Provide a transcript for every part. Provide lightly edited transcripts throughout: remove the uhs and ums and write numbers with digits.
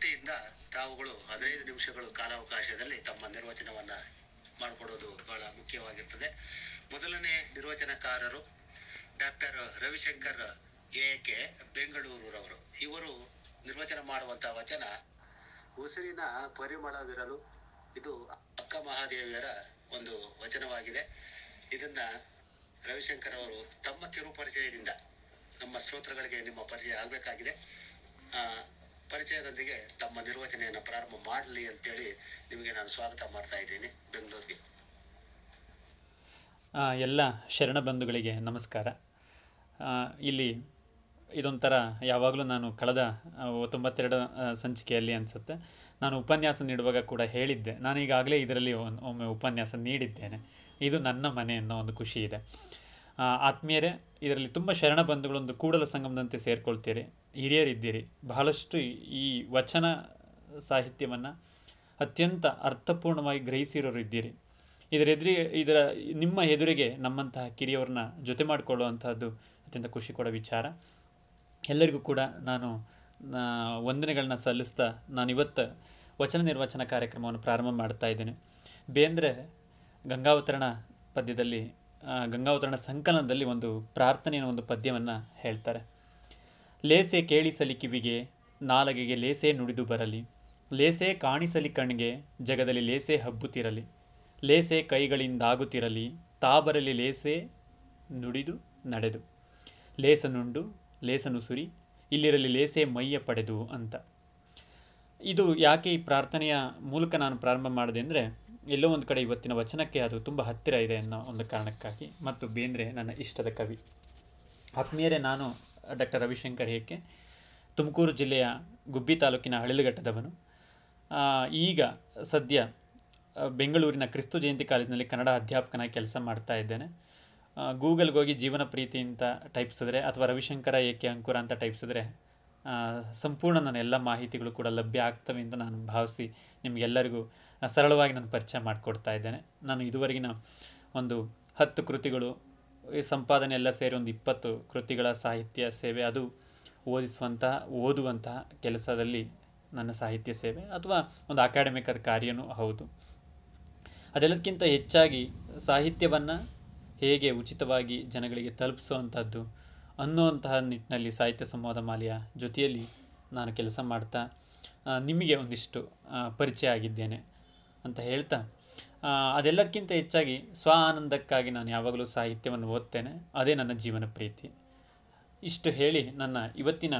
ದೃಷ್ಟಿಯಿಂದ ತಾವುಗಳು 15 ನಿಮಿಷಗಳು ಕಾಲಾವಕಾಶದಲ್ಲಿ ತಮ್ಮ ನಿರ್ವಚನವನ್ನ ಮಾಡಿಕೊಡೋದು ಬಹಳ ಮುಖ್ಯವಾಗಿರ್ತದೆ. ಮೊದಲನೇ ನಿರ್ವಚನಕಾರರು ಡಾಕ್ಟರ್ ರವಿಶಂಕರ್ ಎಕೆ ಬೆಂಗಳೂರವರು. ಇವರು ನಿರ್ವಚನ ಮಾಡುವಂತಹ ವಚನ ಉಸಿರಿನ ಪರಿಮಳವಿರಲು. ಇದು ಅಕ್ಕ ಮಹಾದೇವಿಯರ ಒಂದು ವಚನವಾಗಿದೆ. ಇದನ್ನ ರವಿಶಂಕರ್ ಅವರು ತಮ್ಮ ಕಿರು ಪರಿಚಯದಿಂದ ನಮ್ಮ ಶ್ರೋತೃಗಳಿಗೆ ನಿಮ್ಮ ಪರಿಚಯ ಆಗಬೇಕಾಗಿದೆ. ಪರಿಚಯದೊಂದಿಗೆ ತಮ್ಮ ನಿರ್ವಚನೆಯನ್ನು ಪ್ರಾರಂಭ ಮಾಡಲಿ ಅಂತೇಳಿ ನಿಮಗೆ ನಾನು ಸ್ವಾಗತ ಮಾಡ್ತಾ ಇದ್ದೀನಿ ಬೆಂಗಳೂರಿಗೆ. ಎಲ್ಲ ಶರಣ ಬಂಧುಗಳಿಗೆ ನಮಸ್ಕಾರ. ಇಲ್ಲಿ ಇದೊಂಥರ ಯಾವಾಗಲೂ ನಾನು ಕಳೆದ 92 ಸಂಚಿಕೆಯಲ್ಲಿ ಅನಿಸುತ್ತೆ ನಾನು ಉಪನ್ಯಾಸ ನೀಡುವಾಗ ಕೂಡ ಹೇಳಿದ್ದೆ, ನಾನು ಈಗಾಗಲೇ ಇದರಲ್ಲಿ ಒಮ್ಮೆ ಉಪನ್ಯಾಸ ನೀಡಿದ್ದೇನೆ. ಇದು ನನ್ನ ಮನೆ ಅನ್ನೋ ಒಂದು ಖುಷಿ ಇದೆ. ಆತ್ಮೀಯರೇ, ಇದರಲ್ಲಿ ತುಂಬ ಶರಣ ಬಂಧುಗಳೊಂದು ಕೂಡಲ ಸಂಗಮದಂತೆ ಸೇರಿಕೊಳ್ತೀರಿ, ಹಿರಿಯರಿದ್ದೀರಿ. ಬಹಳಷ್ಟು ಈ ವಚನ ಸಾಹಿತ್ಯವನ್ನು ಅತ್ಯಂತ ಅರ್ಥಪೂರ್ಣವಾಗಿ ಗ್ರಹಿಸಿರೋರು ಇದ್ದೀರಿ. ಇದರ ನಿಮ್ಮ ಎದುರಿಗೆ ನಮ್ಮಂತಹ ಕಿರಿಯವ್ರನ್ನ ಜೊತೆ ಮಾಡಿಕೊಳ್ಳುವಂತಹದ್ದು ಅತ್ಯಂತ ಖುಷಿ ಕೊಡೋ ವಿಚಾರ. ಎಲ್ಲರಿಗೂ ಕೂಡ ನಾನು ವಂದನೆಗಳನ್ನ ಸಲ್ಲಿಸ್ತಾ ನಾನಿವತ್ತು ವಚನ ನಿರ್ವಚನ ಕಾರ್ಯಕ್ರಮವನ್ನು ಪ್ರಾರಂಭ ಮಾಡ್ತಾ ಇದ್ದೇನೆ. ಬೇಂದ್ರೆ ಗಂಗಾವತರಣ ಪದ್ಯದಲ್ಲಿ, ಗಂಗಾವತರಣ ಸಂಕಲನದಲ್ಲಿ ಒಂದು ಪ್ರಾರ್ಥನೆಯ ಒಂದು ಪದ್ಯವನ್ನು ಹೇಳ್ತಾರೆ. ಲೇಸೆ ಕೇಳಿಸಲಿ ಕಿವಿಗೆ, ನಾಲಗೆಗೆ ಲೇಸೆ ನುಡಿದು ಬರಲಿ, ಲೇಸೆ ಕಾಣಿಸಲಿ ಕಣ್ಣಿಗೆ, ಜಗದಲ್ಲಿ ಲೇಸೆ ಹಬ್ಬುತ್ತಿರಲಿ, ಲೇಸೆ ಕೈಗಳಿಂದಾಗುತ್ತಿರಲಿ, ತಾಬರಲಿ ಲೇಸೆ ನುಡಿದು ನಡೆದು, ಲೇಸನುಂಡು ಲೇಸನುಸುರಿ, ಇಲ್ಲಿರಲಿ ಲೇಸೆ ಮೈಯ ಪಡೆದು ಅಂತ. ಇದು ಯಾಕೆ ಈ ಪ್ರಾರ್ಥನೆಯ ಮೂಲಕ ನಾನು ಪ್ರಾರಂಭ ಮಾಡಿದೆ ಅಂದರೆ, ಎಲ್ಲೋ ಒಂದು ಕಡೆ ಇವತ್ತಿನ ವಚನಕ್ಕೆ ಅದು ತುಂಬ ಹತ್ತಿರ ಇದೆ ಅನ್ನೋ ಒಂದು ಕಾರಣಕ್ಕಾಗಿ, ಮತ್ತು ಬೇಂದ್ರೆ ನನ್ನ ಇಷ್ಟದ ಕವಿ. ಆತ್ಮೀಯರೇ, ನಾನು ಡಾಕ್ಟರ್ ರವಿಶಂಕರ್ ಏಕೆ, ತುಮಕೂರು ಜಿಲ್ಲೆಯ ಗುಬ್ಬಿ ತಾಲೂಕಿನ ಹಳಿಲಘಟ್ಟದವನು. ಈಗ ಸದ್ಯ ಬೆಂಗಳೂರಿನ ಕ್ರಿಸ್ತು ಜಯಂತಿ ಕಾಲೇಜಿನಲ್ಲಿ ಕನ್ನಡ ಅಧ್ಯಾಪಕನಾಗಿ ಕೆಲಸ ಮಾಡ್ತಾ ಇದ್ದೇನೆ. ಗೂಗಲ್ಗೆ ಹೋಗಿ ಜೀವನ ಪ್ರೀತಿ ಅಂತ ಟೈಪ್ಸಿದ್ರೆ ಅಥವಾ ರವಿಶಂಕರ ಏಕೆ ಅಂಕುರ ಅಂತ ಟೈಪ್ಸಿದ್ರೆ ಸಂಪೂರ್ಣ ನನ್ನ ಎಲ್ಲ ಮಾಹಿತಿಗಳು ಕೂಡ ಲಭ್ಯ ಆಗ್ತವೆ ಅಂತ ನಾನು ಭಾವಿಸಿ ನಿಮಗೆಲ್ಲರಿಗೂ ಸರಳವಾಗಿ ನಾನು ಪರಿಚಯ ಮಾಡಿಕೊಡ್ತಾ ಇದ್ದೇನೆ. ನಾನು ಇದುವರೆಗಿನ ಒಂದು 10 ಕೃತಿಗಳು, ಸಂಪಾದನೆ ಎಲ್ಲ ಸೇರಿ ಒಂದು 20 ಕೃತಿಗಳ ಸಾಹಿತ್ಯ ಸೇವೆ, ಅದು ಓದುವಂತಹ ಕೆಲಸದಲ್ಲಿ ನನ್ನ ಸಾಹಿತ್ಯ ಸೇವೆ ಅಥವಾ ಒಂದು ಅಕಾಡೆಮಿಕ್ ಕಾರ್ಯನೂ ಹೌದು. ಅದೆಲ್ಲದಕ್ಕಿಂತ ಹೆಚ್ಚಾಗಿ ಸಾಹಿತ್ಯವನ್ನು ಹೇಗೆ ಉಚಿತವಾಗಿ ಜನಗಳಿಗೆ ತಲುಪಿಸುವಂಥದ್ದು ಅನ್ನುವಂತಹ ನಿಟ್ಟಿನಲ್ಲಿ ಸಾಹಿತ್ಯ ಸಂವಾದ ಮಾಲೆಯ ಜೊತೆಯಲ್ಲಿ ನಾನು ಕೆಲಸ ಮಾಡ್ತಾ ನಿಮಗೆ ಒಂದಿಷ್ಟು ಪರಿಚಯ ಆಗಿದ್ದೇನೆ ಅಂತ ಹೇಳ್ತಾ, ಅದೆಲ್ಲದಕ್ಕಿಂತ ಹೆಚ್ಚಾಗಿ ಸ್ವ ಆನಂದಕ್ಕಾಗಿ ನಾನು ಯಾವಾಗಲೂ ಸಾಹಿತ್ಯವನ್ನು ಓದ್ತೇನೆ. ಅದೇ ನನ್ನ ಜೀವನ ಪ್ರೀತಿ. ಇಷ್ಟು ಹೇಳಿ ನನ್ನ ಇವತ್ತಿನ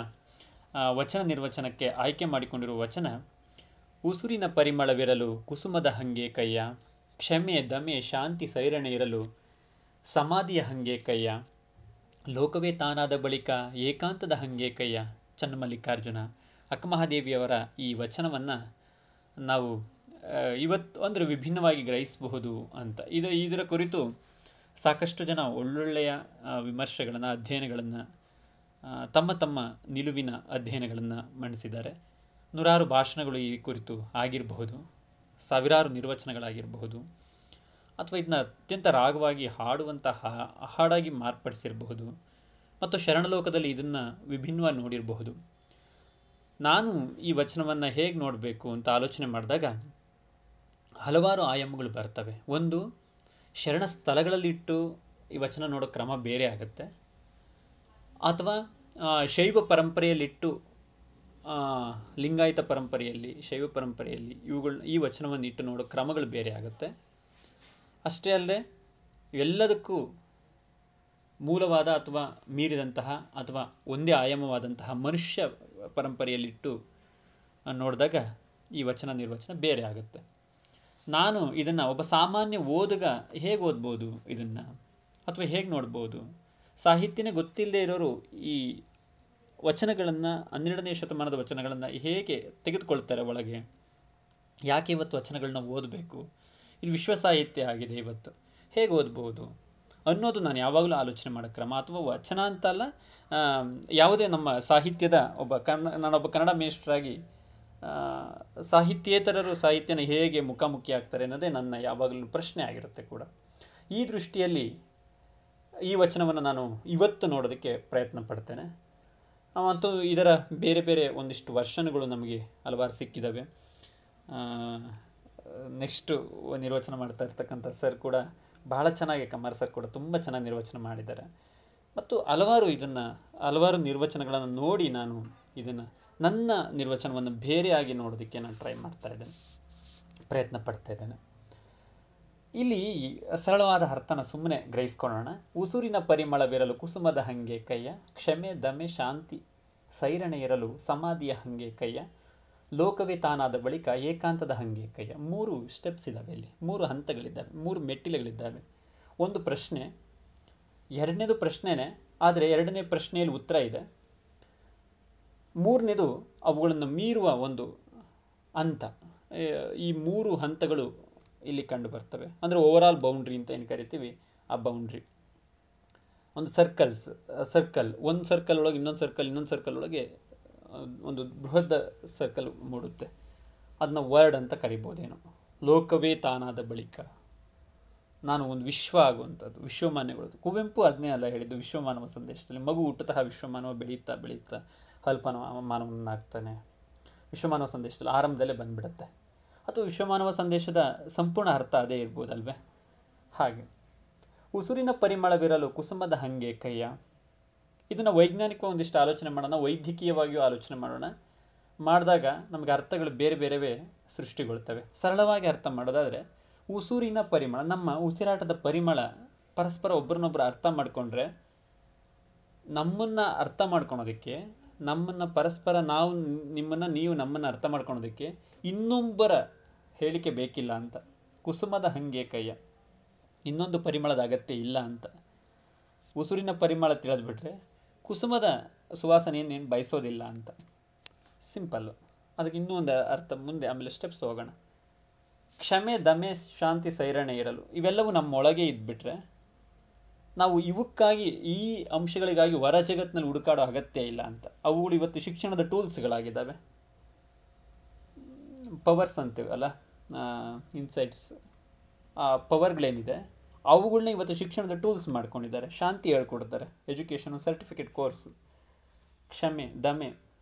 ವಚನ ನಿರ್ವಚನಕ್ಕೆ ಆಯ್ಕೆ ಮಾಡಿಕೊಂಡಿರುವ ವಚನ, ಉಸುರಿನ ಪರಿಮಳವಿರಲು ಕುಸುಮದ ಹಂಗೆ ಕೈಯ, ಕ್ಷಮೆ ದಮೆ ಶಾಂತಿ ಸೈರಣೆ ಇರಲು ಸಮಾಧಿಯ ಹಂಗೆ ಕೈಯ, ಲೋಕವೇ ತಾನಾದ ಬಳಿಕ ಏಕಾಂತದ ಹಂಗೆ ಕೈಯ. ಚನ್ನಮಲ್ಲಿಕಾರ್ಜುನ. ಅಕ್ಕಮಹಾದೇವಿಯವರ ಈ ವಚನವನ್ನು ನಾವು ಇವತ್ತು ಅಂದರೆ ವಿಭಿನ್ನವಾಗಿ ಗ್ರಹಿಸಬಹುದು ಅಂತ. ಇದರ ಕುರಿತು ಸಾಕಷ್ಟು ಜನ ಒಳ್ಳೊಳ್ಳೆಯ ವಿಮರ್ಶೆಗಳನ್ನು, ಅಧ್ಯಯನಗಳನ್ನು, ತಮ್ಮ ತಮ್ಮ ನಿಲುವಿನ ಅಧ್ಯಯನಗಳನ್ನು ಮಂಡಿಸಿದ್ದಾರೆ. ನೂರಾರು ಭಾಷಣಗಳು ಈ ಕುರಿತು ಆಗಿರಬಹುದು, ಸಾವಿರಾರು ನಿರ್ವಚನಗಳಾಗಿರಬಹುದು, ಅಥವಾ ಇದನ್ನ ಅತ್ಯಂತ ರಾಗವಾಗಿ ಹಾಡುವಂತಹ ಹಾಡಾಗಿ ಮಾರ್ಪಡಿಸಿರಬಹುದು, ಮತ್ತು ಶರಣಲೋಕದಲ್ಲಿ ಇದನ್ನು ವಿಭಿನ್ನವಾಗಿ ನೋಡಿರಬಹುದು. ನಾನು ಈ ವಚನವನ್ನು ಹೇಗೆ ನೋಡಬೇಕು ಅಂತ ಆಲೋಚನೆ ಮಾಡಿದಾಗ ಹಲವಾರು ಆಯಾಮಗಳು ಬರ್ತವೆ. ಒಂದು, ಶರಣ ಸ್ಥಳಗಳಲ್ಲಿಟ್ಟು ಈ ವಚನ ನೋಡೋ ಕ್ರಮ ಬೇರೆ ಆಗುತ್ತೆ, ಅಥವಾ ಶೈವ ಪರಂಪರೆಯಲ್ಲಿಟ್ಟು ಲಿಂಗಾಯತ ಪರಂಪರೆಯಲ್ಲಿ, ಶೈವ ಪರಂಪರೆಯಲ್ಲಿ ಈ ವಚನವನ್ನು ಇಟ್ಟು ನೋಡೋ ಕ್ರಮಗಳು ಬೇರೆ ಆಗುತ್ತೆ. ಅಷ್ಟೇ ಅಲ್ಲದೆ ಎಲ್ಲದಕ್ಕೂ ಮೂಲವಾದ ಅಥವಾ ಮೀರಿದಂತಹ ಅಥವಾ ಒಂದೇ ಆಯಾಮವಾದಂತಹ ಮನುಷ್ಯ ಪರಂಪರೆಯಲ್ಲಿಟ್ಟು ನೋಡಿದಾಗ ಈ ವಚನ ನಿರ್ವಚನ ಬೇರೆ ಆಗುತ್ತೆ. ನಾನು ಇದನ್ನು ಒಬ್ಬ ಸಾಮಾನ್ಯ ಓದುಗ ಹೇಗೆ ಓದ್ಬೋದು ಇದನ್ನು, ಅಥವಾ ಹೇಗೆ ನೋಡ್ಬೋದು? ಸಾಹಿತ್ಯನೇ ಗೊತ್ತಿಲ್ಲದೆ ಇರೋರು ಈ ವಚನಗಳನ್ನು, 12ನೇ ಶತಮಾನದ ವಚನಗಳನ್ನು ಹೇಗೆ ತೆಗೆದುಕೊಳ್ತಾರೆ ಒಳಗೆ? ಯಾಕೆ ಇವತ್ತು ವಚನಗಳನ್ನ ಓದಬೇಕು? ಇದು ವಿಶ್ವ ಸಾಹಿತ್ಯ ಆಗಿದೆ, ಇವತ್ತು ಹೇಗೆ ಓದ್ಬೋದು ಅನ್ನೋದು ನಾನು ಯಾವಾಗಲೂ ಆಲೋಚನೆ ಮಾಡೋ ಕ್ರಮ. ಅಥವಾ ವಚನ ಅಂತಲ್ಲ, ಯಾವುದೇ ನಮ್ಮ ಸಾಹಿತ್ಯದ ನಾನೊಬ್ಬ ಕನ್ನಡ ಮೇಷ್ಟ್ರಾಗಿ ಸಾಹಿತ್ಯೇತರರು ಸಾಹಿತ್ಯನ ಹೇಗೆ ಮುಖಾಮುಖಿ ಆಗ್ತಾರೆ ಅನ್ನೋದೇ ನನ್ನ ಯಾವಾಗಲೂ ಪ್ರಶ್ನೆ ಆಗಿರುತ್ತೆ ಕೂಡ. ಈ ದೃಷ್ಟಿಯಲ್ಲಿ ಈ ವಚನವನ್ನು ನಾನು ಇವತ್ತು ನೋಡೋದಕ್ಕೆ ಪ್ರಯತ್ನ ಪಡ್ತೇನೆ. ಮತ್ತು ಇದರ ಬೇರೆ ಬೇರೆ ಒಂದಿಷ್ಟು ವರ್ಷನ್ಗಳು ನಮಗೆ ಹಲವಾರು ಸಿಕ್ಕಿದ್ದಾವೆ. ನೆಕ್ಸ್ಟು ನಿರ್ವಚನ ಮಾಡ್ತಾ ಇರ್ತಕ್ಕಂಥ ಸರ್ ಕೂಡ ಬಹಳ ಚೆನ್ನಾಗಿ, ಕಮ್ಮರ್ ಸರ್ ಕೂಡ ತುಂಬ ಚೆನ್ನಾಗಿ ನಿರ್ವಚನ ಮಾಡಿದ್ದಾರೆ. ಮತ್ತು ಹಲವಾರು ನಿರ್ವಚನಗಳನ್ನು ನೋಡಿ ನಾನು ಇದನ್ನು ನನ್ನ ನಿರ್ವಚನವನ್ನು ಬೇರೆಯಾಗಿ ನೋಡೋದಕ್ಕೆ ನಾನು ಟ್ರೈ ಮಾಡ್ತಾ ಇದ್ದೇನೆ, ಪ್ರಯತ್ನ ಪಡ್ತಾ ಇದ್ದೇನೆ. ಇಲ್ಲಿ ಸರಳವಾದ ಅರ್ಥನ ಸುಮ್ಮನೆ ಗ್ರಹಿಸ್ಕೊಳ್ಳೋಣ. ಉಸುರಿನ ಪರಿಮಳವಿರಲು ಕುಸುಮದ ಹಂಗೆ ಕೈಯ, ಕ್ಷಮೆ ದಮೆ ಶಾಂತಿ ಸೈರಣೆ ಇರಲು ಸಮಾಧಿಯ ಹಂಗೆ ಕೈಯ, ಲೋಕವೇ ತಾನಾದ ಬಳಿಕ ಏಕಾಂತದ ಹಂಗೆ ಕೈಯ. 3 ಸ್ಟೆಪ್ಸ್ ಇದ್ದಾವೆ, ಇಲ್ಲಿ 3 ಹಂತಗಳಿದ್ದಾವೆ, 3 ಮೆಟ್ಟಿಲುಗಳಿದ್ದಾವೆ. ಒಂದು ಪ್ರಶ್ನೆ, ಎರಡನೇದು ಪ್ರಶ್ನೆನೇ, ಆದರೆ ಎರಡನೇ ಪ್ರಶ್ನೆಯಲ್ಲಿ ಉತ್ತರ ಇದೆ. ಮೂರನೇದು ಅವುಗಳನ್ನು ಮೀರುವ ಒಂದು ಹಂತ. ಈ 3 ಹಂತಗಳು ಇಲ್ಲಿ ಕಂಡು ಬರ್ತವೆ. ಅಂದರೆ ಓವರಾಲ್ ಬೌಂಡ್ರಿ ಅಂತ ಏನು ಕರಿತೀವಿ, ಆ ಬೌಂಡ್ರಿ. ಒಂದು ಸರ್ಕಲ್, ಒಂದು ಸರ್ಕಲ್ ಒಳಗೆ ಇನ್ನೊಂದು ಸರ್ಕಲ್ ಒಳಗೆ ಒಂದು ಬೃಹತ್ ಸರ್ಕಲ್ ಮೂಡುತ್ತೆ. ಅದನ್ನ ವರ್ಡ್ ಅಂತ ಕರಿಬೋದೇನೋ. ಲೋಕವೇ ತಾನಾದ ಬಳಿಕ, ನಾನು ಒಂದು ವಿಶ್ವ ಆಗುವಂಥದ್ದು, ವಿಶ್ವಮಾನವಗಳು. ಕುವೆಂಪು ಅದನ್ನೇ ಅಲ್ಲ ಹೇಳಿದ್ದು ವಿಶ್ವಮಾನವ ಸಂದೇಶದಲ್ಲಿ. ಮಗು ಹುಟ್ಟುತ್ತಾ ವಿಶ್ವಮಾನವ ಬೆಳೀತಾ ಮಾನವನಾಗ್ತಾನೆ. ವಿಶ್ವಮಾನವ ಸಂದೇಶದಲ್ಲಿ ಆರಂಭದಲ್ಲೇ ಬಂದ್ಬಿಡುತ್ತೆ. ಅಥವಾ ವಿಶ್ವಮಾನವ ಸಂದೇಶದ ಸಂಪೂರ್ಣ ಅರ್ಥ ಅದೇ ಇರ್ಬೋದಲ್ವೇ? ಹಾಗೆ ಉಸುರಿನ ಪರಿಮಳವಿರಲು ಕುಸುಮದ ಹಂಗೆ ಕೈಯ. ಇದನ್ನು ವೈಜ್ಞಾನಿಕ ಒಂದಿಷ್ಟು ಆಲೋಚನೆ ಮಾಡೋಣ, ವೈದ್ಯಕೀಯವಾಗಿಯೂ ಆಲೋಚನೆ ಮಾಡೋಣ. ಮಾಡಿದಾಗ ನಮಗೆ ಅರ್ಥಗಳು ಬೇರೆ ಬೇರೆವೇ ಸೃಷ್ಟಿಗೊಳ್ತವೆ. ಸರಳವಾಗಿ ಅರ್ಥ ಮಾಡೋದಾದರೆ, ಉಸುರಿನ ಪರಿಮಳ, ನಮ್ಮ ಉಸಿರಾಟದ ಪರಿಮಳ ಪರಸ್ಪರ ಒಬ್ಬರನ್ನೊಬ್ಬರು ಅರ್ಥ ಮಾಡಿಕೊಂಡ್ರೆ, ನಮ್ಮನ್ನು ಅರ್ಥ ಮಾಡ್ಕೊಳೋದಕ್ಕೆ, ನಮ್ಮನ್ನು ಪರಸ್ಪರ ನಾವು ನಿಮ್ಮನ್ನು ನೀವು ನಮ್ಮನ್ನು ಅರ್ಥ ಮಾಡ್ಕೊಳೋದಕ್ಕೆ ಇನ್ನೊಬ್ಬರ ಹೇಳಿಕೆ ಬೇಕಿಲ್ಲ ಅಂತ. ಕುಸುಮದ ಹಂಗೆ ಕೈಯ, ಇನ್ನೊಂದು ಪರಿಮಳದ ಅಗತ್ಯ ಇಲ್ಲ ಅಂತ. ಉಸುರಿನ ಪರಿಮಳ ತಿಳಿದ್ಬಿಟ್ರೆ ಕುಸುಮದ ಸುವಾಸನೆಯನ್ನೇನು ಬಯಸೋದಿಲ್ಲ ಅಂತ. ಸಿಂಪಲ್ಲು. ಅದಕ್ಕೆ ಇನ್ನೂ ಒಂದು ಅರ್ಥ ಮುಂದೆ, ಆಮೇಲೆ ಸ್ಟೆಪ್ಸ್ ಹೋಗೋಣ. ಕ್ಷಮೆ ದಮೆ ಶಾಂತಿ ಸೈರಣೆ ಇರಲು, ಇವೆಲ್ಲವೂ ನಮ್ಮೊಳಗೆ ಇದ್ಬಿಟ್ರೆ ನಾವು ಇವಕ್ಕಾಗಿ, ಈ ಅಂಶಗಳಿಗಾಗಿ ಹೊರ ಜಗತ್ತಿನಲ್ಲಿ ಹುಡುಕಾಡೋ ಅಗತ್ಯ ಇಲ್ಲ ಅಂತ. ಅವುಗಳು ಇವತ್ತು ಶಿಕ್ಷಣದ ಟೂಲ್ಸ್ಗಳಾಗಿದ್ದಾವೆ. ಪವರ್ಸ್ ಅಂತೀವಲ್ಲ, ಇನ್ಸೈಟ್ಸ್, ಆ ಪವರ್ಗಳೇನಿದೆ ಅವುಗಳನ್ನ ಇವತ್ತು ಶಿಕ್ಷಣದ ಟೂಲ್ಸ್ ಮಾಡ್ಕೊಂಡಿದ್ದಾರೆ. ಶಾಂತಿ ಹೇಳ್ಕೊಡ್ತಾರೆ, ಎಜುಕೇಷನ್ ಸರ್ಟಿಫಿಕೇಟ್ ಕೋರ್ಸ್. ಕ್ಷಮೆ ದಮೆ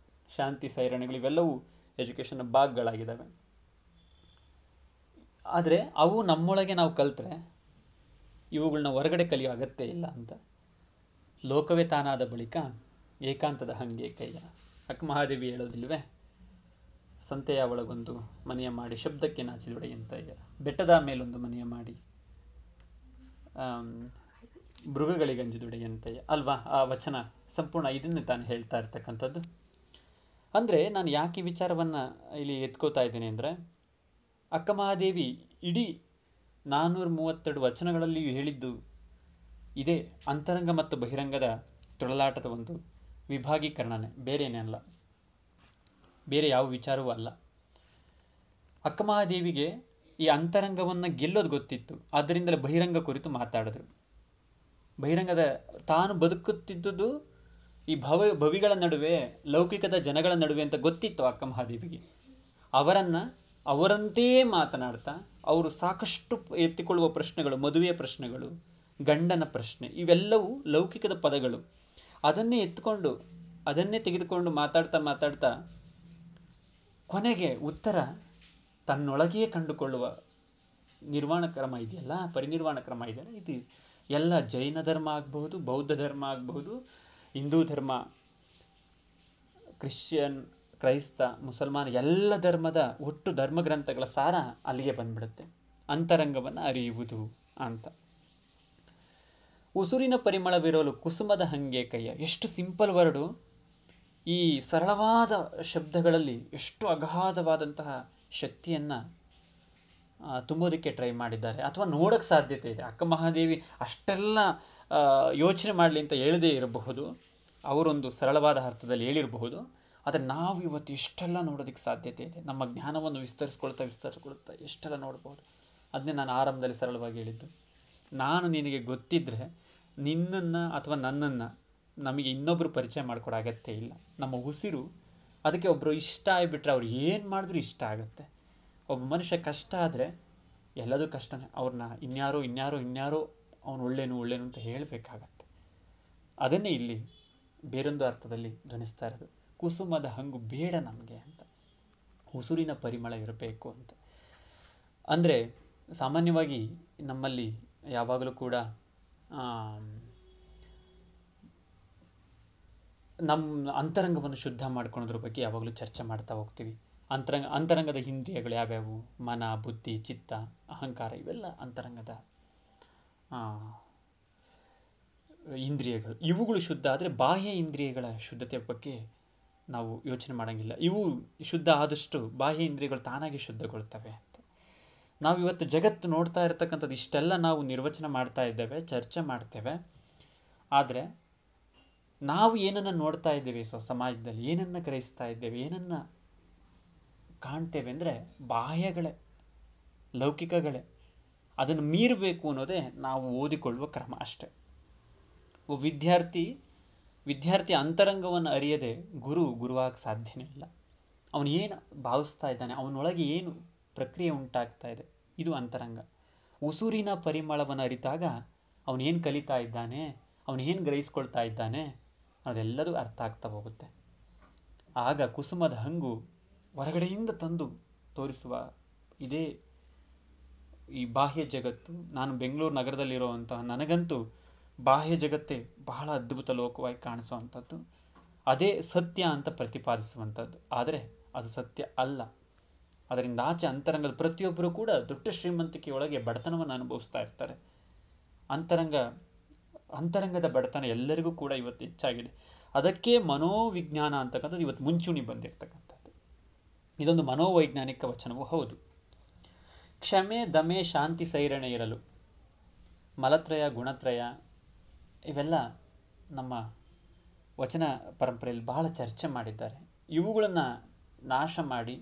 ಶಾಂತಿ ಸೈರಣೆಗಳು ಇವೆಲ್ಲವೂ ಎಜುಕೇಷನ್ನ ಭಾಗಗಳಾಗಿದ್ದಾವೆ. ಆದರೆ ಅವು ನಮ್ಮೊಳಗೆ ನಾವು ಕಲ್ತ್ರೆ ಇವುಗಳನ್ನ ಹೊರಗಡೆ ಕಲಿಯೋ ಅಗತ್ಯ ಇಲ್ಲ ಅಂತ. ಲೋಕವೇ ತಾನಾದ ಬಳಿಕ ಏಕಾಂತದ ಹಂಗೆ ಕೈಯ. ಅಕ್ಕ ಮಹಾದೇವಿ ಹೇಳೋದಿಲ್ವೇ, ಸಂತೆಯ ಒಳಗೊಂದು ಮನೆಯ ಮಾಡಿ ಶಬ್ದಕ್ಕೆ ನಾಚಿದೊಡೆಯಂತಯ್ಯ, ಬೆಟ್ಟದ ಮೇಲೊಂದು ಮನೆಯ ಮಾಡಿ ಮೃಗಗಳಿಗಂಜಿದೊಡೆಯಂತಯ್ಯ ಅಲ್ವಾ? ಆ ವಚನ ಸಂಪೂರ್ಣ ಇದನ್ನೇ ತಾನು ಹೇಳ್ತಾ ಇರ್ತಕ್ಕಂಥದ್ದು. ಅಂದರೆ ನಾನು ಯಾಕೆ ಈ ವಿಚಾರವನ್ನು ಇಲ್ಲಿ ಎತ್ಕೋತಾ ಇದ್ದೀನಿ ಅಂದರೆ, ಅಕ್ಕ ಮಹಾದೇವಿ ಇಡೀ 432 ವಚನಗಳಲ್ಲಿಯೂ ಹೇಳಿದ್ದು ಇದೇ ಅಂತರಂಗ ಮತ್ತು ಬಹಿರಂಗದ ತೊಳಲಾಟದ ಒಂದು ವಿಭಾಗೀಕರಣನೇ, ಬೇರೇನೇ ಅಲ್ಲ, ಬೇರೆ ಯಾವ ವಿಚಾರವೂ ಅಲ್ಲ. ಅಕ್ಕ ಮಹಾದೇವಿಗೆ ಈ ಅಂತರಂಗವನ್ನು ಗೆಲ್ಲೋದು ಗೊತ್ತಿತ್ತು, ಆದ್ದರಿಂದಲೇ ಬಹಿರಂಗ ಕುರಿತು ಮಾತಾಡಿದ್ರು. ಬಹಿರಂಗದ ತಾನು ಬದುಕುತ್ತಿದ್ದುದು ಈ ಭವಿಗಳ ನಡುವೆ, ಲೌಕಿಕದ ಜನಗಳ ನಡುವೆ ಅಂತ ಗೊತ್ತಿತ್ತು ಅಕ್ಕ ಮಹಾದೇವಿಗೆ. ಅವರಂತೆ ಮಾತನಾಡ್ತಾ ಅವರು ಸಾಕಷ್ಟು ಎತ್ತಿಕೊಳ್ಳುವ ಪ್ರಶ್ನೆಗಳು, ಮದುವೆಯ ಪ್ರಶ್ನೆಗಳು, ಗಂಡನ ಪ್ರಶ್ನೆ, ಇವೆಲ್ಲವೂ ಲೌಕಿಕದ ಪದಗಳು. ಅದನ್ನೇ ತೆಗೆದುಕೊಂಡು ಮಾತಾಡ್ತಾ ಕೊನೆಗೆ ಉತ್ತರ ತನ್ನೊಳಗೆಯೇ ಕಂಡುಕೊಳ್ಳುವ ನಿರ್ವಾಣ ಕ್ರಮ ಇದೆಯಲ್ಲ, ಪರಿನಿರ್ವಾಣ ಕ್ರಮ ಇದೆಯಲ್ಲ, ಇದು ಎಲ್ಲ ಜೈನ ಧರ್ಮ ಆಗಬಹುದು, ಬೌದ್ಧ ಧರ್ಮ ಆಗಬಹುದು, ಹಿಂದೂ ಧರ್ಮ, ಕ್ರಿಶ್ಚಿಯನ್, ಕ್ರೈಸ್ತ, ಮುಸಲ್ಮಾನ, ಎಲ್ಲ ಧರ್ಮದ ಒಟ್ಟು ಧರ್ಮಗ್ರಂಥಗಳ ಸಾರ ಅಲ್ಲಿಗೆ ಬಂದ್ಬಿಡುತ್ತೆ. ಅಂತರಂಗವನ್ನು ಅರಿಯುವುದು ಅಂತ. ಉಸುರಿನ ಪರಿಮಳವಿರಲು ಕುಸುಮದ ಹಂಗೆ ಕೈಯ. ಎಷ್ಟು ಸಿಂಪಲ್ ವರ್ಡು. ಈ ಸರಳವಾದ ಶಬ್ದಗಳಲ್ಲಿ ಎಷ್ಟು ಅಗಾಧವಾದಂತಹ ಶಕ್ತಿಯನ್ನು ತುಂಬೋದಕ್ಕೆ ಟ್ರೈ ಮಾಡಿದ್ದಾರೆ, ಅಥವಾ ನೋಡೋಕ್ಕೆ ಸಾಧ್ಯತೆ ಇದೆ. ಅಕ್ಕ ಮಹಾದೇವಿ ಅಷ್ಟೆಲ್ಲ ಯೋಚನೆ ಮಾಡಲಿ ಅಂತ ಹೇಳದೇ ಇರಬಹುದು, ಅವರೊಂದು ಸರಳವಾದ ಅರ್ಥದಲ್ಲಿ ಹೇಳಿರಬಹುದು. ಆದರೆ ನಾವು ಇವತ್ತು ಇಷ್ಟೆಲ್ಲ ನೋಡೋದಕ್ಕೆ ಸಾಧ್ಯತೆ ಇದೆ. ನಮ್ಮ ಜ್ಞಾನವನ್ನು ವಿಸ್ತರಿಸ್ಕೊಳ್ತಾ ಎಷ್ಟೆಲ್ಲ ನೋಡ್ಬೋದು. ಅದನ್ನೇ ನಾನು ಆರಂಭದಲ್ಲಿ ಸರಳವಾಗಿ ಹೇಳಿದ್ದು. ನಾನು ನಿನಗೆ ಗೊತ್ತಿದ್ದರೆ ನಿನ್ನನ್ನು ಅಥವಾ ನನ್ನನ್ನು ನಮಗೆ ಇನ್ನೊಬ್ಬರು ಪರಿಚಯ ಮಾಡ್ಕೊಡೋ ಅಗತ್ಯ ಇಲ್ಲ. ನಮ್ಮ ಉಸಿರು ಅದಕ್ಕೆ ಒಬ್ಬರು ಇಷ್ಟ ಆಗಿಬಿಟ್ರೆ ಅವ್ರು ಏನು ಮಾಡಿದ್ರೂ ಇಷ್ಟ ಆಗುತ್ತೆ. ಒಬ್ಬ ಮನುಷ್ಯ ಕಷ್ಟ ಆದರೆ ಎಲ್ಲದೂ ಕಷ್ಟನೇ. ಅವ್ರನ್ನ ಇನ್ಯಾರೋ ಅವನು ಒಳ್ಳೇನು ಅಂತ ಹೇಳಬೇಕಾಗತ್ತೆ. ಅದನ್ನೇ ಇಲ್ಲಿ ಬೇರೊಂದು ಅರ್ಥದಲ್ಲಿ ಧ್ವನಿಸ್ತಾ ಇರೋದು. ಕುಸುಮದ ಹಂಗು ಬೇಡ ನಮಗೆ ಅಂತ, ಉಸುರಿನ ಪರಿಮಳ ಇರಬೇಕು ಅಂತ. ಅಂದರೆ ಸಾಮಾನ್ಯವಾಗಿ ನಮ್ಮಲ್ಲಿ ಯಾವಾಗಲೂ ಕೂಡ ನಮ್ಮ ಅಂತರಂಗವನ್ನು ಶುದ್ಧ ಮಾಡ್ಕೊಳೋದ್ರ ಬಗ್ಗೆ ಯಾವಾಗಲೂ ಚರ್ಚೆ ಮಾಡ್ತಾ ಹೋಗ್ತೀವಿ. ಅಂತರಂಗದ ಇಂದ್ರಿಯಗಳು ಯಾವ್ಯಾವು? ಮನ, ಬುದ್ಧಿ, ಚಿತ್ತ, ಅಹಂಕಾರ, ಇವೆಲ್ಲ ಅಂತರಂಗದ ಇಂದ್ರಿಯಗಳು. ಇವುಗಳು ಶುದ್ಧ ಆದರೆ ಬಾಹ್ಯ ಇಂದ್ರಿಯಗಳ ಶುದ್ಧತೆ ಬಗ್ಗೆ ನಾವು ಯೋಚನೆ ಮಾಡೋಂಗಿಲ್ಲ. ಇವು ಶುದ್ಧ ಆದಷ್ಟು ಬಾಹ್ಯ ಇಂದ್ರಿಯಗಳು ತಾನಾಗಿ ಶುದ್ಧಗೊಳ್ತವೆ ಅಂತ. ನಾವು ಇವತ್ತು ಜಗತ್ತು ನೋಡ್ತಾ ಇರ್ತಕ್ಕಂಥದ್ದು ಇಷ್ಟೆಲ್ಲ ನಾವು ನಿರ್ವಚನ ಮಾಡ್ತಾ ಇದ್ದೇವೆ, ಚರ್ಚೆ ಮಾಡ್ತೇವೆ. ಆದರೆ ನಾವು ಏನನ್ನು ನೋಡ್ತಾ ಇದ್ದೇವೆ ಸಮಾಜದಲ್ಲಿ, ಏನನ್ನು ಗ್ರಹಿಸ್ತಾ ಇದ್ದೇವೆ, ಏನನ್ನು ಕಾಣ್ತೇವೆ ಅಂದರೆ ಬಾಹ್ಯಗಳೇ, ಲೌಕಿಕಗಳೇ. ಅದನ್ನು ಮೀರಬೇಕು ಅನ್ನೋದೇ ನಾವು ಓದಿಕೊಳ್ಳುವ ಕ್ರಮ ಅಷ್ಟೆ. ವಿದ್ಯಾರ್ಥಿ ಅಂತರಂಗವನ್ನು ಅರಿಯದೆ ಗುರುವಾಗಿ ಸಾಧ್ಯನೇ ಇಲ್ಲ. ಅವನು ಏನು ಭಾವಿಸ್ತಾ ಇದ್ದಾನೆ, ಅವನೊಳಗೆ ಏನು ಪ್ರಕ್ರಿಯೆ ಉಂಟಾಗ್ತಾ ಇದೆ, ಇದು ಅಂತರಂಗ. ಉಸುರಿನ ಪರಿಮಳವನ್ನು ಅರಿತಾಗ ಅವನೇನು ಕಲಿತಾ ಇದ್ದಾನೆ, ಅವನೇನು ಗ್ರಹಿಸ್ಕೊಳ್ತಾ ಇದ್ದಾನೆ ಅದೆಲ್ಲದೂ ಅರ್ಥ ಆಗ್ತಾ ಹೋಗುತ್ತೆ. ಆಗ ಕುಸುಮದ ಹಂಗು ಹೊರಗಡೆಯಿಂದ ತಂದು ತೋರಿಸುವ ಇದೇ ಈ ಬಾಹ್ಯ ಜಗತ್ತು. ನಾನು ಬೆಂಗಳೂರು ನಗರದಲ್ಲಿರುವಂತಹ ನನಗಂತೂ ಬಾಹ್ಯ ಜಗತ್ತೇ ಬಹಳ ಅದ್ಭುತ ಲೋಕವಾಗಿ ಕಾಣಿಸುವಂಥದ್ದು, ಅದೇ ಸತ್ಯ ಅಂತ ಪ್ರತಿಪಾದಿಸುವಂಥದ್ದು. ಆದರೆ ಅದು ಸತ್ಯ ಅಲ್ಲ. ಅದರಿಂದ ಆಚೆ ಅಂತರಂಗದ ಪ್ರತಿಯೊಬ್ಬರು ಕೂಡ ದೊಡ್ಡ ಶ್ರೀಮಂತಿಕೆಯೊಳಗೆ ಬಡತನವನ್ನು ಅನುಭವಿಸ್ತಾ ಇರ್ತಾರೆ. ಅಂತರಂಗದ ಬಡತನ ಎಲ್ಲರಿಗೂ ಕೂಡ ಇವತ್ತು ಹೆಚ್ಚಾಗಿದೆ. ಅದಕ್ಕೆ ಮನೋವಿಜ್ಞಾನ ಅಂತಕ್ಕಂಥದ್ದು ಇವತ್ತು ಮುಂಚೂಣಿ ಬಂದಿರತಕ್ಕಂಥದ್ದು. ಇದೊಂದು ಮನೋವೈಜ್ಞಾನಿಕ ವಚನವೂ ಹೌದು. ಕ್ಷಮೆ, ದಮೆ, ಶಾಂತಿ, ಸೈರಣೆ ಇರಲು, ಮಲತ್ರಯ, ಗುಣತ್ರಯ ಇವೆಲ್ಲ ನಮ್ಮ ವಚನ ಪರಂಪರೆಯಲ್ಲಿ ಬಹಳ ಚರ್ಚೆ ಮಾಡಿದ್ದಾರೆ. ಇವುಗಳನ್ನು ನಾಶ ಮಾಡಿ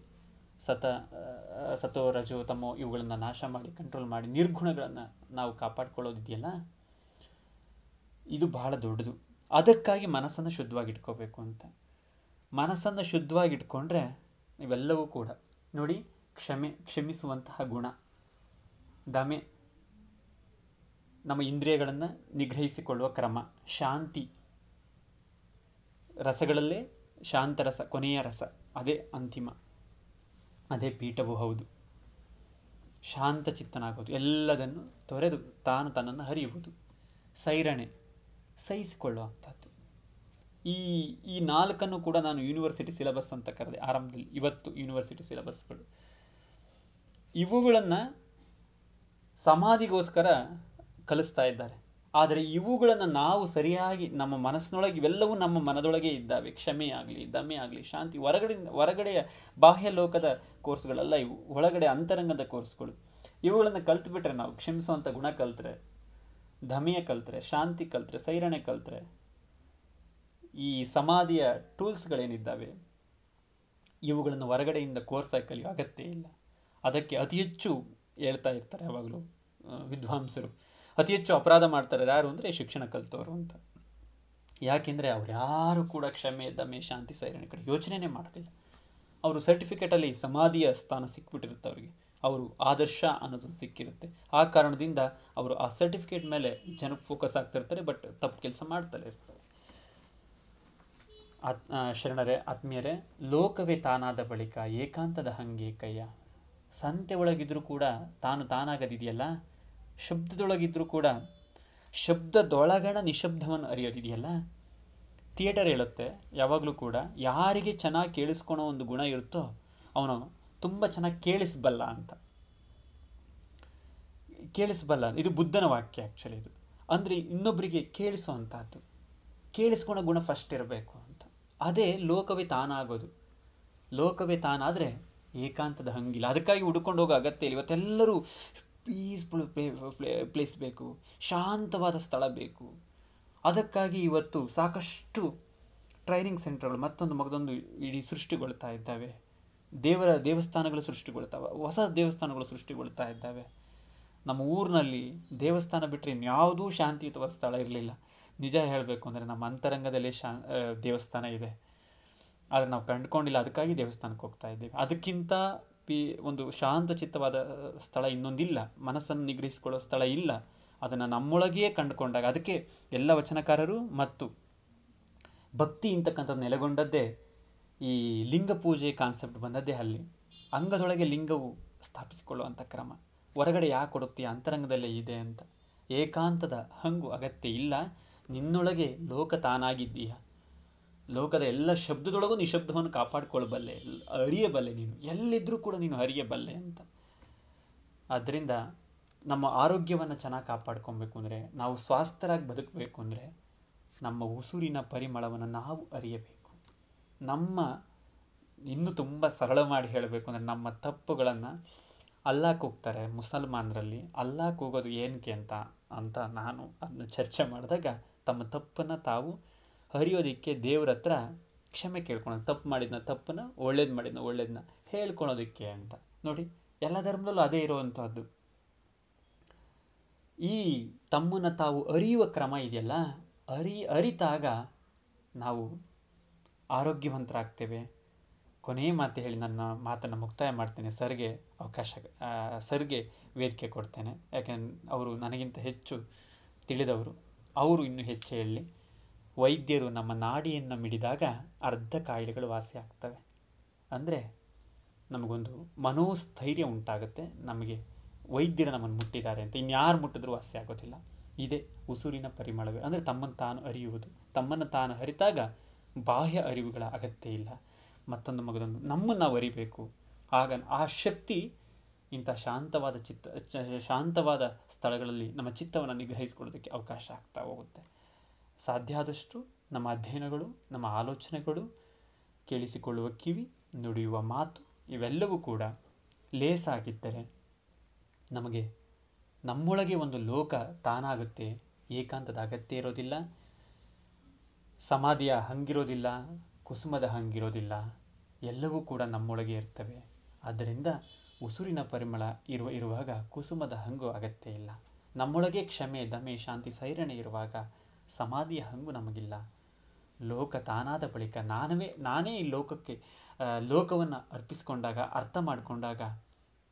ಸತೋ, ರಜೋ, ತಮೋ ಇವುಗಳನ್ನು ನಾಶ ಮಾಡಿ, ಕಂಟ್ರೋಲ್ ಮಾಡಿ, ನಿರ್ಗುಣಗಳನ್ನು ನಾವು ಕಾಪಾಡ್ಕೊಳ್ಳೋದಿದೆಯಲ್ಲ, ಇದು ಬಹಳ ದೊಡ್ಡದು. ಅದಕ್ಕಾಗಿ ಮನಸ್ಸನ್ನು ಶುದ್ಧವಾಗಿಟ್ಕೋಬೇಕು ಅಂತ. ಮನಸ್ಸನ್ನು ಶುದ್ಧವಾಗಿಟ್ಕೊಂಡ್ರೆ ಇವೆಲ್ಲವೂ ಕೂಡ ನೋಡಿ, ಕ್ಷಮಿಸುವಂತಹ ಗುಣ, ದಮೆ ನಮ್ಮ ಇಂದ್ರಿಯಗಳನ್ನು ನಿಗ್ರಹಿಸಿಕೊಳ್ಳುವ ಕ್ರಮ, ಶಾಂತಿ, ರಸಗಳಲ್ಲೇ ಶಾಂತರಸ ಕೊನೆಯ ರಸ, ಅದೇ ಅಂತಿಮ, ಅದೇ ಪೀಠವೂ ಹೌದು. ಶಾಂತ ಚಿತ್ತನಾಗೋದು, ಎಲ್ಲದನ್ನು ತೊರೆದು ತಾನು ತನ್ನನ್ನು ಹರಿಯುವುದು. ಸೈರಣೆ, ಸಹಿಸಿಕೊಳ್ಳುವಂಥದ್ದು. ಈ ನಾಲ್ಕನ್ನು ಕೂಡ ನಾನು ಯೂನಿವರ್ಸಿಟಿ ಸಿಲೆಬಸ್ ಅಂತ ಕರೆದೆ ಆರಂಭದಲ್ಲಿ. ಇವತ್ತು ಯೂನಿವರ್ಸಿಟಿ ಸಿಲೆಬಸ್ಗಳು ಇವುಗಳನ್ನು ಸಮಾಧಿಗೋಸ್ಕರ ಕಲಿಸ್ತಾ ಇದ್ದಾರೆ. ಆದರೆ ಇವುಗಳನ್ನು ನಾವು ಸರಿಯಾಗಿ ನಮ್ಮ ಮನಸ್ಸಿನೊಳಗೆ, ಇವೆಲ್ಲವೂ ನಮ್ಮ ಮನದೊಳಗೆ ಇದ್ದಾವೆ. ಕ್ಷಮೆ ಆಗಲಿ, ದಮೆ ಆಗಲಿ, ಶಾಂತಿ ಹೊರಗಡೆಯ ಬಾಹ್ಯ ಲೋಕದ ಕೋರ್ಸ್ಗಳೆಲ್ಲ ಇವು, ಒಳಗಡೆ ಅಂತರಂಗದ ಕೋರ್ಸ್ಗಳು. ಇವುಗಳನ್ನು ಕಲ್ತ್ಬಿಟ್ರೆ, ನಾವು ಕ್ಷಮಿಸುವಂಥ ಗುಣ ಕಲ್ತ್ರೆ, ದಮೆಯ ಕಲ್ತ್ರೆ, ಶಾಂತಿ ಕಲ್ತ್ರೆ, ಸೈರಣೆ ಕಲ್ತ್ರೆ, ಈ ಸಮಾಧಿಯ ಟೂಲ್ಸ್ಗಳೇನಿದ್ದಾವೆ ಇವುಗಳನ್ನು ಹೊರಗಡೆಯಿಂದ ಕೋರ್ಸಾಗಿ ಕಲಿಯೋ ಅಗತ್ಯ ಇಲ್ಲ. ಅದಕ್ಕೆ ಅತಿ ಹೆಚ್ಚು ಹೇಳ್ತಾ ಇರ್ತಾರೆ ಯಾವಾಗಲೂ ವಿದ್ವಾಂಸರು, ಅತಿ ಹೆಚ್ಚು ಅಪರಾಧ ಮಾಡ್ತಾರೆ ಯಾರು ಅಂದರೆ ಶಿಕ್ಷಣ ಕಲಿತವರು ಅಂತ. ಯಾಕೆಂದರೆ ಅವ್ರು ಯಾರು ಕೂಡ ಕ್ಷಮೆ, ದಮೆ, ಶಾಂತಿ, ಸೈರಣೆ ಕಡೆ ಯೋಚನೆನೇ ಮಾಡೋದಿಲ್ಲ. ಅವರು ಸರ್ಟಿಫಿಕೇಟಲ್ಲಿ ಸಮಾಧಿಯ ಸ್ಥಾನ ಸಿಕ್ಬಿಟ್ಟಿರುತ್ತೆ ಅವರಿಗೆ, ಅವರು ಆದರ್ಶ ಅನ್ನೋದು ಸಿಕ್ಕಿರುತ್ತೆ. ಆ ಕಾರಣದಿಂದ ಅವರು ಆ ಸರ್ಟಿಫಿಕೇಟ್ ಮೇಲೆ ಜನಕ್ಕೆ ಫೋಕಸ್ ಆಗ್ತಿರ್ತಾರೆ, ಬಟ್ ತಪ್ಪು ಕೆಲಸ ಮಾಡ್ತಲೇ ಇರ್ತಾರೆ. ಶರಣರೇ, ಆತ್ಮೀಯರೇ, ಲೋಕವೇ ತಾನಾದ ಬಳಿಕ ಏಕಾಂತದ ಹಂಗೆ ಕೈಯ. ಸಂತೆ ಒಳಗಿದ್ರೂ ಕೂಡ ತಾನಾಗದಿದೆಯಲ್ಲ, ಶಬ್ದದೊಳಗಿದ್ರೂ ಕೂಡ ಶಬ್ದದೊಳಗಣ ನಿಶಬ್ದವನ್ನು ಅರಿಯೋದಿದೆಯಲ್ಲ. ಥಿಯೇಟರ್ ಹೇಳುತ್ತೆ ಯಾವಾಗಲೂ ಕೂಡ, ಯಾರಿಗೆ ಚೆನ್ನಾಗಿ ಕೇಳಿಸ್ಕೊಳೋ ಒಂದು ಗುಣ ಇರುತ್ತೋ ಅವನು ತುಂಬ ಚೆನ್ನಾಗಿ ಕೇಳಿಸಬಲ್ಲ ಅಂತ. ಇದು ಬುದ್ಧನ ವಾಕ್ಯ ಆ್ಯಕ್ಚುಲಿ. ಇದು ಅಂದರೆ ಇನ್ನೊಬ್ಬರಿಗೆ ಕೇಳಿಸೋವಂಥದ್ದು, ಕೇಳಿಸ್ಕೊಳೋ ಗುಣ ಫಸ್ಟ್ ಇರಬೇಕು ಅಂತ. ಅದೇ ಲೋಕವೇ ತಾನಾಗೋದು. ಲೋಕವೇ ತಾನಾದರೆ ಏಕಾಂತದ ಹಂಗಿಲ್ಲ. ಅದಕ್ಕಾಗಿ ಹುಡ್ಕೊಂಡು ಹೋಗೋ ಅಗತ್ಯ ಇಲ್ಲ. ಇವತ್ತೆಲ್ಲರೂ ಪೀಸ್ಫುಲ್ ಪ್ಲೇಸ್ ಬೇಕು, ಶಾಂತವಾದ ಸ್ಥಳ ಬೇಕು. ಅದಕ್ಕಾಗಿ ಇವತ್ತು ಸಾಕಷ್ಟು ಟ್ರೈನಿಂಗ್ ಸೆಂಟರ್ಗಳು ಮತ್ತೊಂದು ಇಡೀ ಸೃಷ್ಟಿಗೊಳ್ತಾ ಇದ್ದಾವೆ. ದೇವಸ್ಥಾನಗಳು ಸೃಷ್ಟಿಗೊಳ್ತಾವೆ, ಹೊಸ ದೇವಸ್ಥಾನಗಳು ಸೃಷ್ಟಿಗೊಳ್ತಾ ಇದ್ದಾವೆ. ನಮ್ಮ ಊರಿನಲ್ಲಿ ದೇವಸ್ಥಾನ ಬಿಟ್ಟರೆ ಇನ್ಯಾವುದೂ ಶಾಂತಿಯುತವಾದ ಸ್ಥಳ ಇರಲಿಲ್ಲ. ನಿಜ ಹೇಳಬೇಕು ಅಂದರೆ ನಮ್ಮ ಅಂತರಂಗದಲ್ಲೇ ದೇವಸ್ಥಾನ ಇದೆ, ಆದರೆ ನಾವು ಕಂಡುಕೊಂಡಿಲ್ಲ. ಅದಕ್ಕಾಗಿ ದೇವಸ್ಥಾನಕ್ಕೆ ಹೋಗ್ತಾ ಇದ್ದೇವೆ. ಅದಕ್ಕಿಂತ ಒಂದು ಶಾಂತ ಚಿತ್ತವಾದ ಸ್ಥಳ ಇನ್ನೊಂದಿಲ್ಲ, ಮನಸ್ಸನ್ನು ನಿಗ್ರಹಿಸಿಕೊಳ್ಳೋ ಸ್ಥಳ ಇಲ್ಲ. ಅದನ್ನು ನಮ್ಮೊಳಗೆಯೇ ಕಂಡುಕೊಂಡಾಗ, ಅದಕ್ಕೆ ಎಲ್ಲ ವಚನಕಾರರು ಮತ್ತು ಭಕ್ತಿ ಅಂತಕ್ಕಂಥದ್ದು ನೆಲೆಗೊಂಡದ್ದೇ ಈ ಲಿಂಗ ಪೂಜೆ ಕಾನ್ಸೆಪ್ಟ್ ಬಂದದ್ದೇ ಅಲ್ಲಿ. ಅಂಗದೊಳಗೆ ಲಿಂಗವು ಸ್ಥಾಪಿಸಿಕೊಳ್ಳುವಂಥ ಕ್ರಮ. ಹೊರಗಡೆ ಯಾಕೆ ಕೊಡುತ್ತೀಯ, ಅಂತರಂಗದಲ್ಲೇ ಇದೆ ಅಂತ. ಏಕಾಂತದ ಹಂಗು ಅಗತ್ಯ ಇಲ್ಲ, ನಿನ್ನೊಳಗೆ ಲೋಕ ತಾನಾಗಿದ್ದೀಯ. ಲೋಕದ ಎಲ್ಲ ಶಬ್ದದೊಳಗೂ ನಿಶಬ್ದವನ್ನು ಕಾಪಾಡಿಕೊಳ್ಳಬಲ್ಲೆ, ಅರಿಯಬಲ್ಲೆ, ನೀನು ಎಲ್ಲಿದ್ದರೂ ಕೂಡ ನೀನು ಅರಿಯಬಲ್ಲೆ ಅಂತ. ಆದ್ದರಿಂದ ನಮ್ಮ ಆರೋಗ್ಯವನ್ನು ಚೆನ್ನಾಗಿ ಕಾಪಾಡ್ಕೊಬೇಕು ಅಂದರೆ, ನಾವು ಸ್ವಾಸ್ಥ್ಯರಾಗಿ ಬದುಕಬೇಕು ಅಂದರೆ, ನಮ್ಮ ಉಸುರಿನ ಪರಿಮಳವನ್ನು ನಾವು ಅರಿಯಬೇಕು. ನಮ್ಮ ಇನ್ನೂ ತುಂಬ ಸರಳ ಮಾಡಿ ಹೇಳಬೇಕು ಅಂದರೆ, ನಮ್ಮ ತಪ್ಪುಗಳನ್ನು ಅಲ್ಲಾಹ್ ಕೂಗ್ತಾರೆ ಮುಸಲ್ಮಾನರಲ್ಲಿ. ಅಲ್ಲಾಹ್ ಕೂಗೋದು ಏನಕ್ಕೆ ಅಂತ ನಾನು ಅದನ್ನ ಚರ್ಚೆ ಮಾಡಿದಾಗ, ತಮ್ಮ ತಪ್ಪನ್ನು ತಾವು ಹರಿಯೋದಕ್ಕೆ ದೇವ್ರ ಹತ್ರ ಕ್ಷಮೆ ಕೇಳ್ಕೊಳೋದು. ತಪ್ಪು ಮಾಡಿದ್ನ ತಪ್ಪನ್ನ, ಒಳ್ಳೇದು ಮಾಡಿದ್ನ ಒಳ್ಳೇದನ್ನ ಹೇಳ್ಕೊಳೋದಕ್ಕೆ ಅಂತ. ನೋಡಿ, ಎಲ್ಲ ಧರ್ಮದಲ್ಲೂ ಅದೇ ಇರುವಂಥದ್ದು. ಈ ತಮ್ಮನ್ನು ತಾವು ಅರಿಯುವ ಕ್ರಮ ಇದೆಯಲ್ಲ, ಅರಿತಾಗ ನಾವು ಆರೋಗ್ಯವಂತರಾಗ್ತೇವೆ. ಕೊನೆಯ ಮಾತು ಹೇಳಿ ನನ್ನ ಮಾತನ್ನು ಮುಕ್ತಾಯ ಮಾಡ್ತೇನೆ. ಸರ್ಗೆ ವೇದಿಕೆ ಕೊಡ್ತೇನೆ. ಯಾಕೆಂದ್ರೆ ಅವರು ನನಗಿಂತ ಹೆಚ್ಚು ತಿಳಿದವರು, ಅವರು ಇನ್ನೂ ಹೆಚ್ಚು ಹೇಳಲಿ. ವೈದ್ಯರು ನಮ್ಮ ನಾಡಿಯನ್ನು ಮಿಡಿದಾಗ ಅರ್ಧ ಕಾಯಿಲೆಗಳು ವಾಸಿ ಆಗ್ತವೆ. ಅಂದರೆ ನಮಗೊಂದು ಮನೋಸ್ಥೈರ್ಯ ಉಂಟಾಗುತ್ತೆ, ನಮಗೆ ವೈದ್ಯರು ನಮ್ಮನ್ನು ಮುಟ್ಟಿದ್ದಾರೆ ಅಂತ. ಇನ್ಯಾರು ಮುಟ್ಟಿದ್ರೂ ವಾಸಿ ಆಗೋದಿಲ್ಲ. ಇದೇ ಉಸುರಿನ ಪರಿಮಳವೇ, ಅಂದರೆ ತಮ್ಮನ್ನು ತಾನು ಅರಿಯುವುದು. ತಮ್ಮನ್ನು ತಾನು ಅರಿತಾಗ ಬಾಹ್ಯ ಅರಿವುಗಳ ಅಗತ್ಯ ಇಲ್ಲ. ಮತ್ತೊಂದು ಮಗದೊಂದು ನಮ್ಮನ್ನು ನಾವು ಅರಿಬೇಕು. ಆಗ ಆ ಶಕ್ತಿ ಇಂಥ ಶಾಂತವಾದ ಸ್ಥಳಗಳಲ್ಲಿ ನಮ್ಮ ಚಿತ್ತವನ್ನು ನಿಗ್ರಹಿಸಿಕೊಳ್ಳೋದಕ್ಕೆ ಅವಕಾಶ ಆಗ್ತಾ ಹೋಗುತ್ತೆ. ಸಾಧ್ಯ ಆದಷ್ಟು ನಮ್ಮ ಅಧ್ಯಯನಗಳು, ನಮ್ಮ ಆಲೋಚನೆಗಳು, ಕೇಳಿಸಿಕೊಳ್ಳುವ ಕಿವಿ, ನುಡಿಯುವ ಮಾತು ಇವೆಲ್ಲವೂ ಕೂಡ ಲೇಸಾಗಿದ್ದರೆ ನಮಗೆ ನಮ್ಮೊಳಗೆ ಒಂದು ಲೋಕ ತಾನಾಗುತ್ತೆ. ಏಕಾಂತದ ಅಗತ್ಯ ಇರೋದಿಲ್ಲ, ಸಮಾಧಿಯ ಹಂಗಿರೋದಿಲ್ಲ, ಕುಸುಮದ ಹಂಗಿರೋದಿಲ್ಲ. ಎಲ್ಲವೂ ಕೂಡ ನಮ್ಮೊಳಗೆ ಇರ್ತವೆ. ಆದ್ದರಿಂದ ಉಸುರಿನ ಪರಿಮಳ ಇರುವಾಗ ಕುಸುಮದ ಹಂಗು ಅಗತ್ಯ ಇಲ್ಲ. ನಮ್ಮೊಳಗೆ ಕ್ಷಮೆ, ದಮೆ, ಶಾಂತಿ, ಸೈರಣೆ ಇರುವಾಗ ಸಮಾಧಿಯ ಹಂಗು ನಮಗಿಲ್ಲ. ಲೋಕ ತಾನಾದ ಬಳಿಕ ನಾನೇ ಈ ಲೋಕವನ್ನು ಅರ್ಪಿಸಿಕೊಂಡಾಗ, ಅರ್ಥ ಮಾಡಿಕೊಂಡಾಗ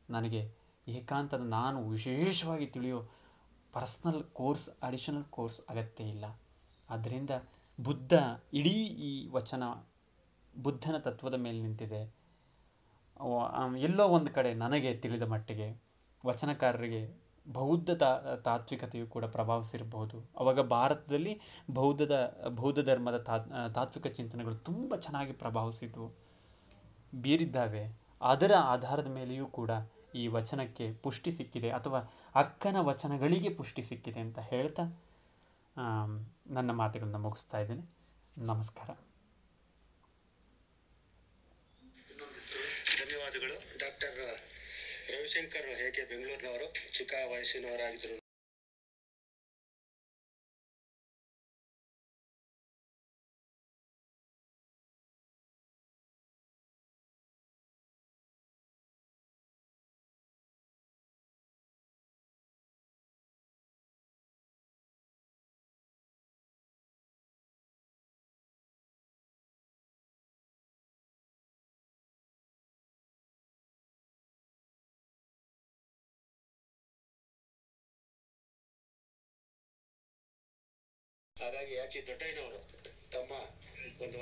ನನಗೆ ಏಕಾಂತದ ನಾನು ವಿಶೇಷವಾಗಿ ತಿಳಿಯೋ ಪರ್ಸ್ನಲ್ ಕೋರ್ಸ್, ಅಡಿಷನಲ್ ಕೋರ್ಸ್ ಅಗತ್ಯ ಇಲ್ಲ. ಆದ್ದರಿಂದ ಬುದ್ಧ ಇಡೀ ಈ ವಚನ ಬುದ್ಧನ ತತ್ವದ ಮೇಲೆ ನಿಂತಿದೆ. ಎಲ್ಲೋ ಒಂದು ಕಡೆ ನನಗೆ ತಿಳಿದ ಮಟ್ಟಿಗೆ ವಚನಕಾರರಿಗೆ ಬೌದ್ಧ ತಾತ್ವಿಕತೆಯು ಕೂಡ ಪ್ರಭಾವಿಸಿರಬಹುದು. ಅವಾಗ ಭಾರತದಲ್ಲಿ ಬೌದ್ಧ ಧರ್ಮದ ತಾತ್ವಿಕ ಚಿಂತನೆಗಳು ತುಂಬ ಚೆನ್ನಾಗಿ ಪ್ರಭಾವಿಸಿದ್ವು, ಬೀರಿದ್ದಾವೆ. ಅದರ ಆಧಾರದ ಮೇಲೆಯೂ ಕೂಡ ಈ ವಚನಕ್ಕೆ ಪುಷ್ಟಿ ಸಿಕ್ಕಿದೆ, ಅಥವಾ ಅಕ್ಕನ ವಚನಗಳಿಗೆ ಪುಷ್ಟಿ ಸಿಕ್ಕಿದೆ ಅಂತ ಹೇಳ್ತಾ ನನ್ನ ಮಾತುಗಳನ್ನು ಮುಗಿಸ್ತಾ ಇದ್ದೇನೆ. ನಮಸ್ಕಾರ. ಧನ್ಯವಾದಗಳು. ಡಾಕ್ಟರ್ ರವಿಶಂಕರ್ ಹೇಗೆ ಬೆಂಗಳೂರಿನವರು, ಚಿಕ್ಕ ವಯಸ್ಸಿನವರಾಗಿದ್ದರು. ಹಾಗಾಗಿ ಯಾಚಿ ದೊಡ್ಡಯ್ಯನವರು ತಮ್ಮ ಒಂದು